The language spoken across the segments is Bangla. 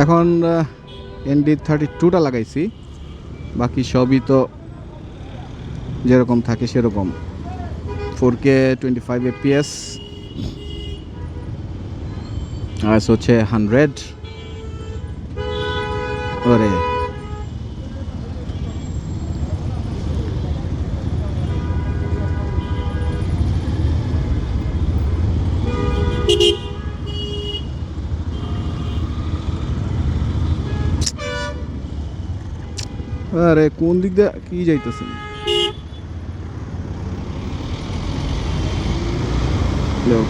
এখন ND32টা লাগাইছি, বাকি সবই তো যেরকম থাকে সেরকম। 4K 25 FPS, আর হচ্ছে 100। ওরে আরে কোন দিক দিয়ে কি যাইতেছেন?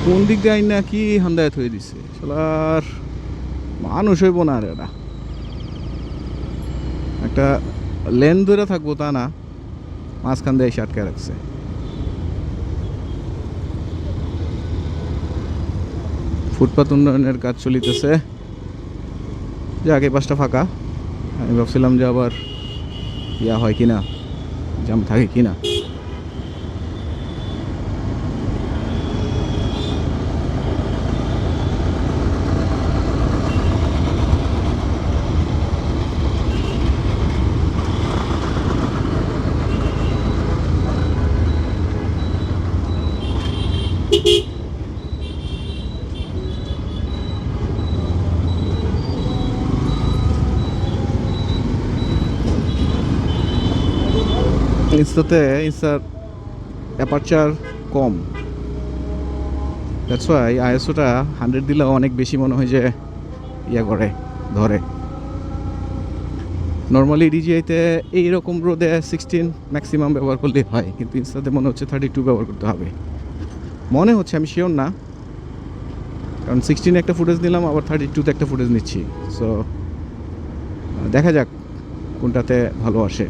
কোন দিক দিয়ে আইন না কি হান্দায়ত হয়ে দিছে শালার, মানুষ হইব না। আর এটা একটা লেন ধরে থাকবো তা না, মাঝখান দিয়ে এসে আটকে রাখছে। ফুটপাত উন্নয়নের কাজ চলিতেছে, যে আগে পাশটা ফাঁকা। আমি ভাবছিলাম যে আবার ইয়া হয় কিনা, জাম থাকে কিনা। ইনস্টাতে ইনস্টার অ্যাপারচার কম, দ্যাটস ওয়াই ISOটা 100 দিলেও অনেক বেশি মনে হয় যে ইয়া করে ধরে। নর্মালি DJI-তে এইরকম রোদে 16 ম্যাক্সিমাম ব্যবহার করলেই হয়, কিন্তু ইনস্টাতে মনে হচ্ছে 32 ব্যবহার করতে হবে মনে হচ্ছে। আমি শিওর না, কারণ 16 একটা ফুটেজ নিলাম, আবার 32তে একটা ফুটেজ নিচ্ছি। সো দেখা যাক কোনটাতে ভালো আসে।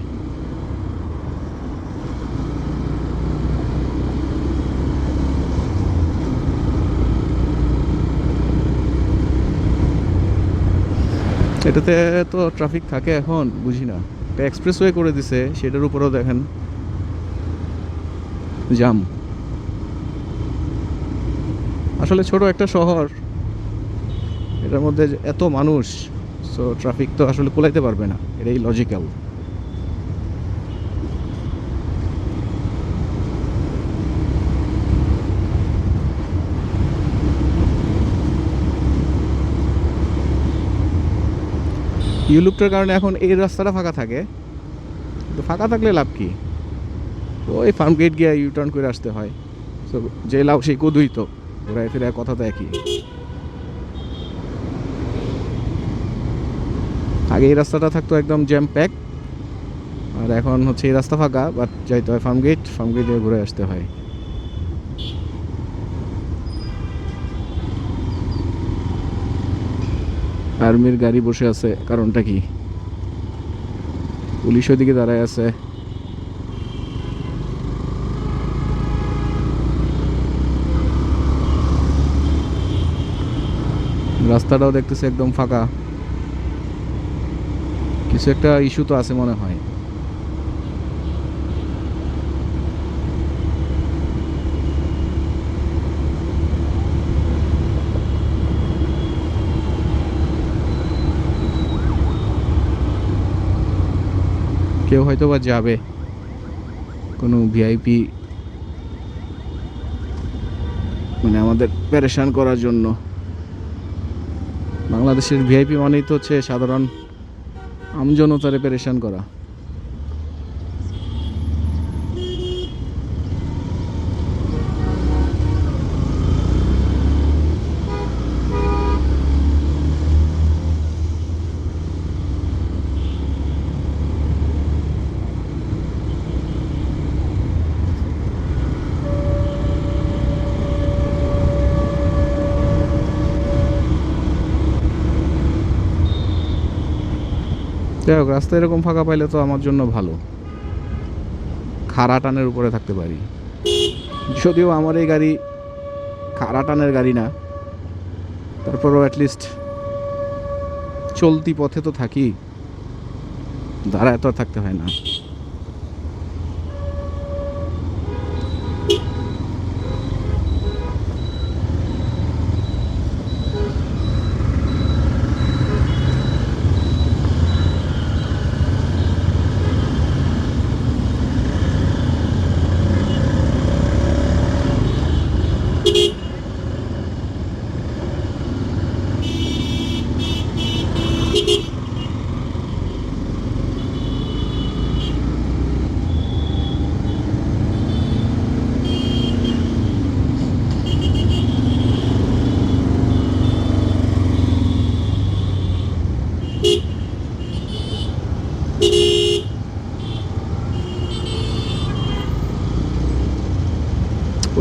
এটাতে তো ট্রাফিক থাকে এখন, বুঝি না। একটা এক্সপ্রেসওয়ে করে দিছে, সেটার উপরেও দেখেন জাম। আসলে ছোট একটা শহর, এটার মধ্যে এত মানুষ, সো ট্রাফিক তো আসলে কুলাইতে পারবে না, এটাই লজিক্যাল। ইউলুপটার কারণে এখন এই রাস্তাটা ফাঁকা থাকে, কিন্তু ফাঁকা থাকলে লাভ কি? ওই ফার্ম গেট গিয়ে ইউটার্ন করে আসতে হয়। সো যে লাভ সেই কদুই তো, ঘুরায় ফিরে কথা তো একই। আগে এই রাস্তাটা থাকতো একদম জ্যাম প্যাক, আর এখন হচ্ছে এই রাস্তা ফাঁকা, বাট যাইতে হয় ফার্ম গেট দিয়ে ঘুরে আসতে হয়। আর্মির গাড়ি বসে আছে, কারণটা কি? পুলিশ ওইদিকে দাঁড়ায় আছে। রাস্তাটাও দেখতেছে একদম ফাঁকা, কিছু একটা ইস্যু তো আছে মনে হয়। কেউ হয়তো বা যাবে কোনো ভিআইপি, মানে আমাদের পেরেশান করার জন্য। বাংলাদেশের ভিআইপি মানেই তো হচ্ছে সাধারণ আমজনতারে পেরেশান করা। যাই হোক, রাস্তা এরকম ফাঁকা পাইলে তো আমার জন্য ভালো, খাড়া টানের উপরে থাকতে পারি। যদিও আমার এই গাড়ি খাড়া টানের গাড়ি না, তারপরও অ্যাটলিস্ট চলতি পথে তো থাকি, দাঁড়ায় তো আর থাকতে হয় না।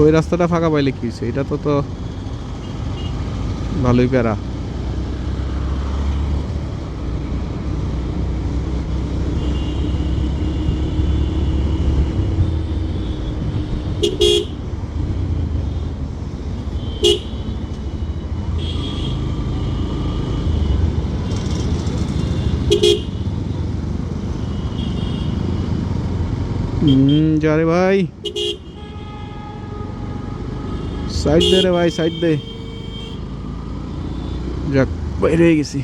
ওই রাস্তাটা ফাঁকা পাইলে কি হয়েছে, এটা তো তো ভালোই প্যারা। যা রে ভাই, সাইড দে রে ভাই, সাইড দে। যাক, বাইরে হয়ে গেছি।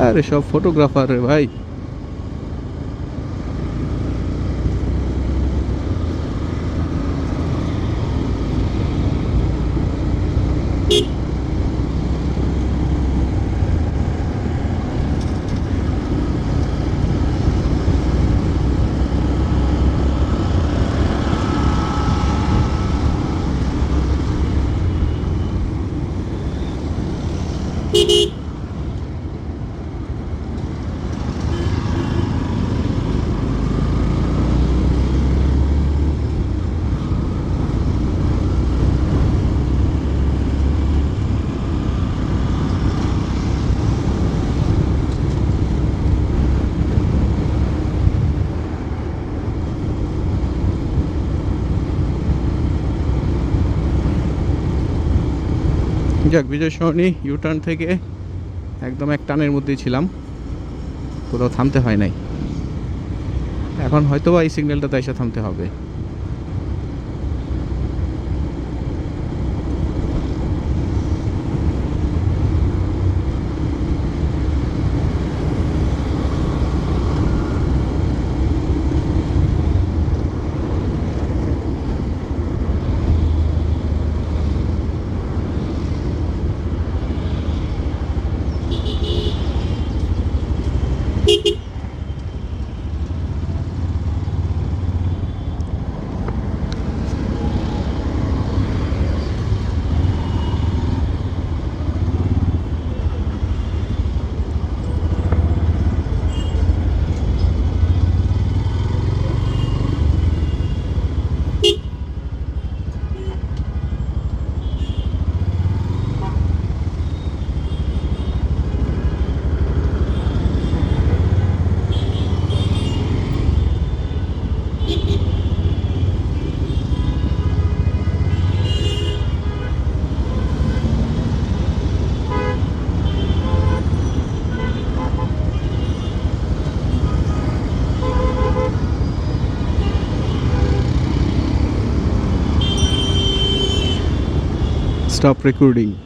আরে সব ফটোগ্রাফার রে ভাই। যাক, বিজয় সরণি ইউটার্ন থেকে একদম এক টানের মধ্যেই ছিলাম, কোথাও থামতে হয় নাই। এখন হয়তো বা এই সিগন্যালটাতে এসে থামতে হবে। Stop recording.